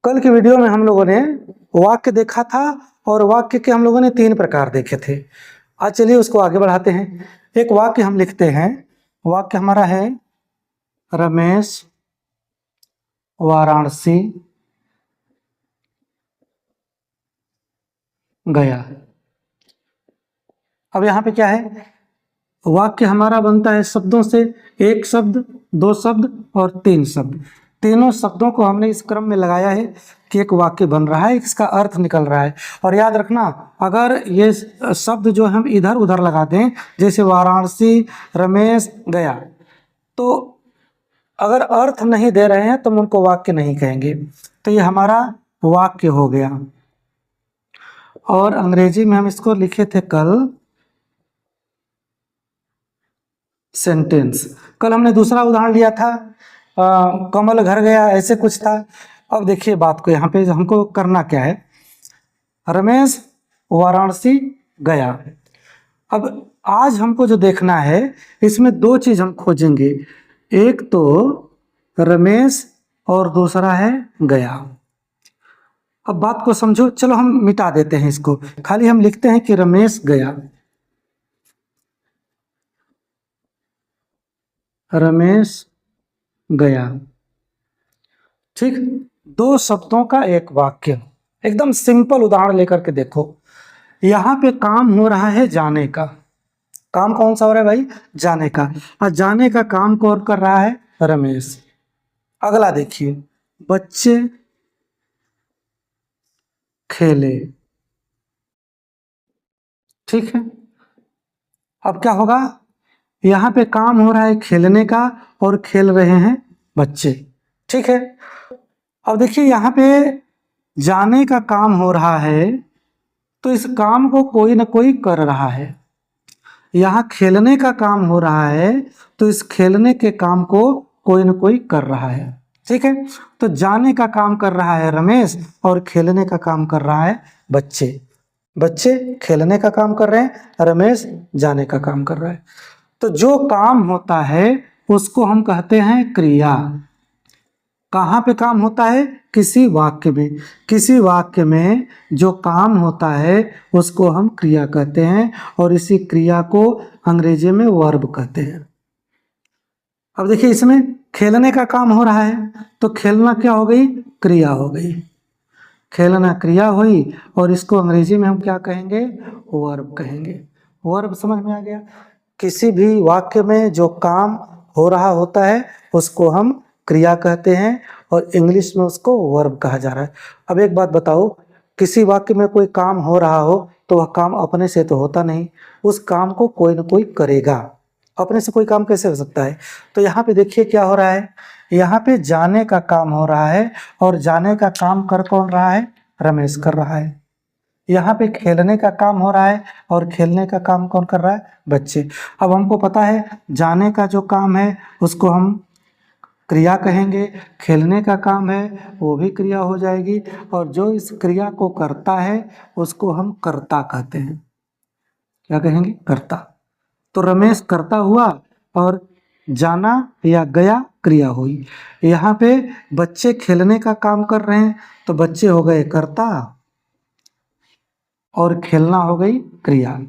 कल की वीडियो में हम लोगों ने वाक्य देखा था और वाक्य के हम लोगों ने 3 प्रकार देखे थे। आज चलिए उसको आगे बढ़ाते हैं। एक वाक्य हम लिखते हैं, वाक्य हमारा है रमेश वाराणसी गया। अब यहाँ पे क्या है, वाक्य हमारा बनता है शब्दों से, 1 शब्द, 2 शब्द और 3 शब्द। तीनों शब्दों को हमने इस क्रम में लगाया है कि एक वाक्य बन रहा है, इसका अर्थ निकल रहा है। और याद रखना, अगर ये शब्द जो हम इधर उधर लगा दें, जैसे वाराणसी, रमेश, गया, तो अगर अर्थ नहीं दे रहे हैं तो हम उनको वाक्य नहीं कहेंगे। तो ये हमारा वाक्य हो गया। और अंग्रेजी में हम इसको लिखे थे कल सेंटेंस। कल हमने दूसरा उदाहरण लिया था, कमल घर गया, ऐसे कुछ था। अब देखिए बात को, यहाँ पे हमको करना क्या है, रमेश वाराणसी गया। अब आज हमको जो देखना है, इसमें 2 चीज हम खोजेंगे, एक तो रमेश और दूसरा है गया। अब बात को समझो, चलो हम मिटा देते हैं इसको, खाली हम लिखते हैं कि रमेश गया, रमेश गया। ठीक, 2 शब्दों का एक वाक्य, एकदम सिंपल उदाहरण लेकर के देखो। यहां पे काम हो रहा है जाने का। काम कौन सा हो रहा है भाई? जाने का। और जाने का काम कौन कर रहा है? रमेश। अगला देखिए, बच्चे खेले। ठीक है, अब क्या होगा, यहां पे काम हो रहा है खेलने का और खेल रहे हैं बच्चे। ठीक है, अब देखिए यहां पे जाने का काम हो रहा है, तो इस काम को कोई ना कोई कर रहा है। यहाँ खेलने का काम हो रहा है, तो इस खेलने के काम को कोई ना कोई कर रहा है। ठीक है, तो जाने का काम कर रहा है रमेश और खेलने का काम कर रहा है बच्चे। बच्चे खेलने का काम कर रहे हैं, रमेश जाने का काम कर रहा है। तो जो काम होता है उसको हम कहते हैं क्रिया। कहाँ पे काम होता है? किसी वाक्य में। किसी वाक्य में जो काम होता है उसको हम क्रिया कहते हैं, और इसी क्रिया को अंग्रेजी में वर्ब कहते हैं। अब देखिए, इसमें खेलने का काम हो रहा है, तो खेलना क्या हो गई? क्रिया हो गई। खेलना क्रिया हुई, और इसको अंग्रेजी में हम क्या कहेंगे? वर्ब कहेंगे। वर्ब समझ में आ गया? किसी भी वाक्य में जो काम हो रहा होता है उसको हम क्रिया कहते हैं, और इंग्लिश में उसको वर्ब कहा जा रहा है। अब एक बात बताओ, किसी वाक्य में कोई काम हो रहा हो तो वह काम अपने से तो होता नहीं, उस काम को कोई ना कोई करेगा। अपने से कोई काम कैसे हो सकता है? तो यहाँ पे देखिए क्या हो रहा है, यहाँ पे जाने का काम हो रहा है, और जाने का काम कर कौन रहा है? रमेश कर रहा है। यहाँ पे खेलने का काम हो रहा है, और खेलने का काम कौन कर रहा है? बच्चे। अब हमको पता है जाने का जो काम है उसको हम क्रिया कहेंगे, खेलने का काम है वो भी क्रिया हो जाएगी, और जो इस क्रिया को करता है उसको हम कर्ता कहते हैं। क्या कहेंगे? कर्ता। तो रमेश कर्ता हुआ, और जाना या गया क्रिया हुई। यहाँ पे बच्चे खेलने का काम कर रहे हैं, तो बच्चे हो गए कर्ता और खेलना हो गई क्रिया।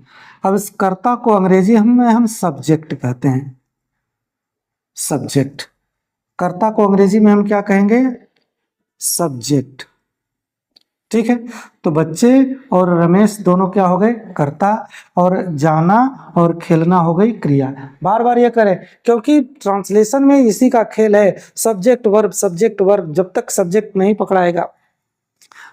अब इस कर्ता को अंग्रेजी में हम सब्जेक्ट कहते हैं। सब्जेक्ट। कर्ता को अंग्रेजी में हम क्या कहेंगे? सब्जेक्ट। ठीक है, तो बच्चे और रमेश दोनों क्या हो गए? कर्ता, और जाना और खेलना हो गई क्रिया। बार बार ये करें क्योंकि ट्रांसलेशन में इसी का खेल है, सब्जेक्ट वर्ब सब्जेक्ट वर्ब। जब तक सब्जेक्ट नहीं पकड़ाएगा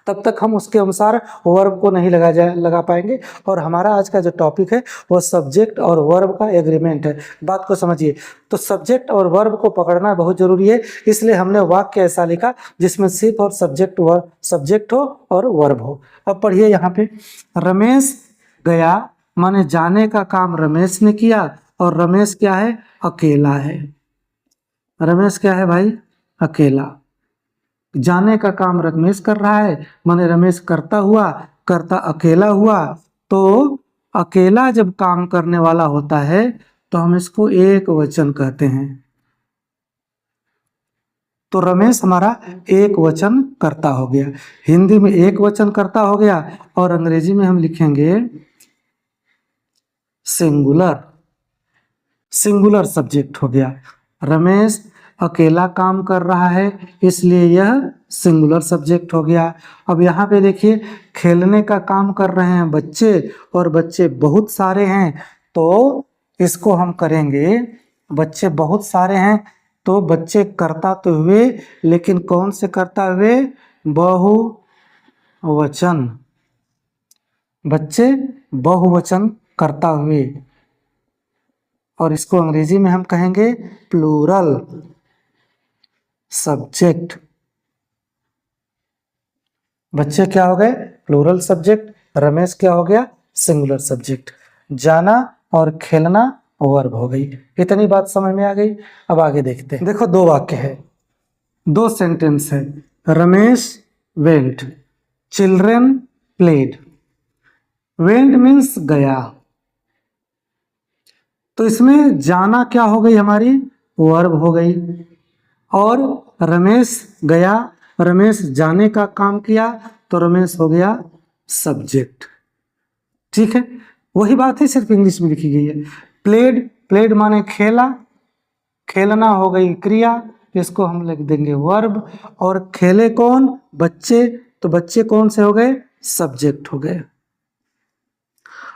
तब तक हम उसके अनुसार वर्ब को नहीं लगा पाएंगे। और हमारा आज का जो टॉपिक है वो सब्जेक्ट और वर्ब का एग्रीमेंट है। बात को समझिए, तो सब्जेक्ट और वर्ब को पकड़ना बहुत जरूरी है, इसलिए हमने वाक्य ऐसा लिखा जिसमें सिर्फ और सब्जेक्ट हो और वर्ब हो। अब पढ़िए यहाँ पे, रमेश गया माने जाने का काम रमेश ने किया, और रमेश क्या है? अकेला है। रमेश क्या है भाई? अकेला। जाने का काम रमेश कर रहा है माने रमेश करता हुआ, करता अकेला हुआ। तो अकेला जब काम करने वाला होता है तो हम इसको एक वचन कहते हैं। तो रमेश हमारा एक वचन कर्ता हो गया, हिंदी में एक वचन कर्ता हो गया, और अंग्रेजी में हम लिखेंगे सिंगुलर, सिंगुलर सब्जेक्ट हो गया। रमेश अकेला काम कर रहा है, इसलिए यह सिंगुलर सब्जेक्ट हो गया। अब यहाँ पे देखिए, खेलने का काम कर रहे हैं बच्चे, और बच्चे बहुत सारे हैं, तो इसको हम करेंगे, बच्चे बहुत सारे हैं तो बच्चे कर्ता तो हुए, लेकिन कौन से कर्ता हुए? बहुवचन, बच्चे बहुवचन कर्ता हुए, और इसको अंग्रेजी में हम कहेंगे प्लूरल सब्जेक्ट। बच्चे क्या हो गए? Plural subject. रमेश क्या हो गया? Singular subject. जाना और खेलना वर्ब हो गई। इतनी बात समझ में आ गई। अब आगे देखते हैं। देखो, दो वाक्य है, दो सेंटेंस है। Ramesh went, children played. Went means गया, तो इसमें जाना क्या हो गई? हमारी वर्ब हो गई। और रमेश गया, रमेश जाने का काम किया, तो रमेश हो गया सब्जेक्ट। ठीक है, वही बात है, सिर्फ इंग्लिश में लिखी गई है। प्लेड, प्लेड माने खेला, खेलना हो गई क्रिया, इसको हम लिख देंगे वर्ब। और खेले कौन? बच्चे, तो बच्चे कौन से हो गए? सब्जेक्ट हो गए।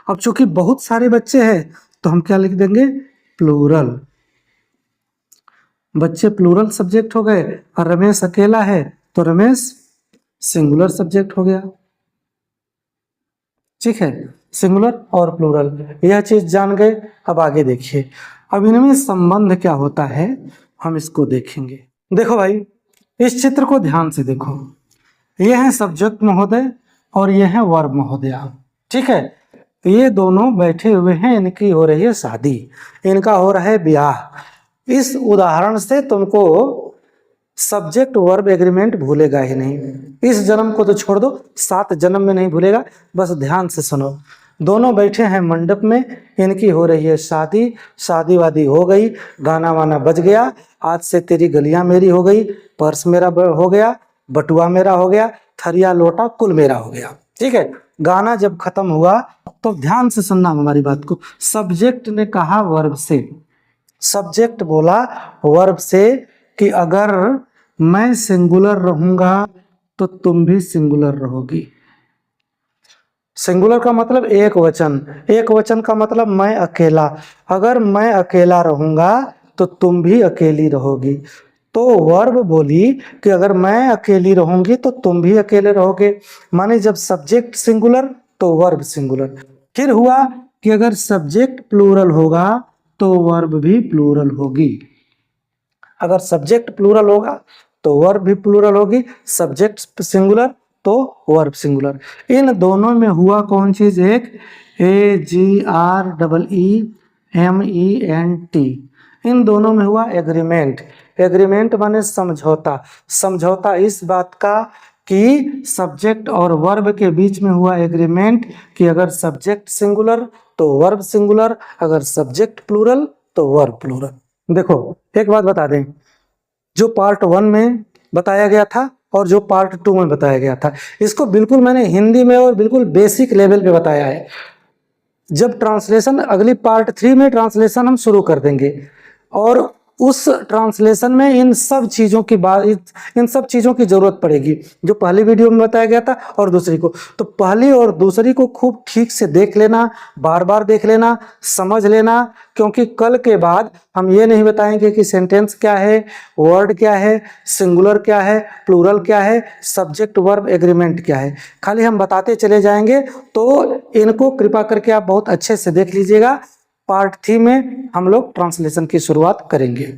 अब चूंकि बहुत सारे बच्चे हैं तो हम क्या लिख देंगे? प्लूरल। बच्चे प्लूरल सब्जेक्ट हो गए, और रमेश अकेला है तो रमेश सिंगुलर सब्जेक्ट हो गया। ठीक है, सिंगुलर और प्लूरल, यह चीज जान गए। अब आगे देखिए, अब इनमें संबंध क्या होता है हम इसको देखेंगे। देखो भाई, इस चित्र को ध्यान से देखो, यह है सब्जेक्ट महोदय और यह है वर्ब महोदया। ठीक है, ये दोनों बैठे हुए हैं, इनकी हो रही है शादी, इनका हो रहा है ब्याह। इस उदाहरण से तुमको सब्जेक्ट वर्ब एग्रीमेंट भूलेगा ही नहीं। इस जन्म को तो छोड़ दो, 7 जन्म में नहीं भूलेगा। बस ध्यान से सुनो, दोनों बैठे हैं मंडप में, इनकी हो रही है शादी, शादी वादी हो गई, गाना वाना बज गया, आज से तेरी गलियां मेरी हो गई, पर्स मेरा हो गया, बटुआ मेरा हो गया, थरिया लोटा कुल मेरा हो गया। ठीक है, गाना जब खत्म हुआ तो ध्यान से सुनना हमारी बात को। सब्जेक्ट ने कहा वर्ब से, सब्जेक्ट बोला वर्ब से कि अगर मैं सिंगुलर रहूंगा तो तुम भी सिंगुलर रहोगी। सिंगुलर का मतलब एक वचन, एक वचन का मतलब मैं अकेला। अगर मैं अकेला रहूंगा तो तुम भी अकेली रहोगी। तो वर्ब बोली कि अगर मैं अकेली रहूंगी तो तुम भी अकेले रहोगे, माने जब सब्जेक्ट सिंगुलर तो वर्ब सिंगुलर। फिर हुआ कि अगर सब्जेक्ट प्लूरल होगा तो वर्ब भी प्लूरल होगी। अगर सब्जेक्ट प्लूरल होगा तो वर्ब भी प्लूरल होगी, सब्जेक्ट सिंगुलर तो वर्ब सिंगुलर। इन दोनों में हुआ कौन चीज? एक AGREEMENT, इन दोनों में हुआ एग्रीमेंट। एग्रीमेंट माने समझौता। समझौता इस बात का कि सब्जेक्ट और वर्ब के बीच में हुआ एग्रीमेंट कि अगर सब्जेक्ट सिंगुलर तो वर्ब सिंगुलर, अगर सब्जेक्ट प्लूरल तो वर्ब प्लूरल। देखो, एक बात बता दें, जो पार्ट 1 में बताया गया था और जो पार्ट 2 में बताया गया था, इसको बिल्कुल मैंने हिंदी में और बिल्कुल बेसिक लेवल पे बताया है। जब ट्रांसलेशन, अगली पार्ट 3 में ट्रांसलेशन हम शुरू कर देंगे, और उस ट्रांसलेशन में इन सब चीज़ों की बात, इन सब चीज़ों की ज़रूरत पड़ेगी जो पहली वीडियो में बताया गया था और दूसरी को। तो पहली और दूसरी को खूब ठीक से देख लेना, बार बार देख लेना, समझ लेना, क्योंकि कल के बाद हम ये नहीं बताएंगे कि सेंटेंस क्या है, वर्ड क्या है, सिंगुलर क्या है, प्लूरल क्या है, सब्जेक्ट वर्ब एग्रीमेंट क्या है, खाली हम बताते चले जाएंगे। तो इनको कृपा करके आप बहुत अच्छे से देख लीजिएगा। पार्ट 3 में हम लोग ट्रांसलेशन की शुरुआत करेंगे।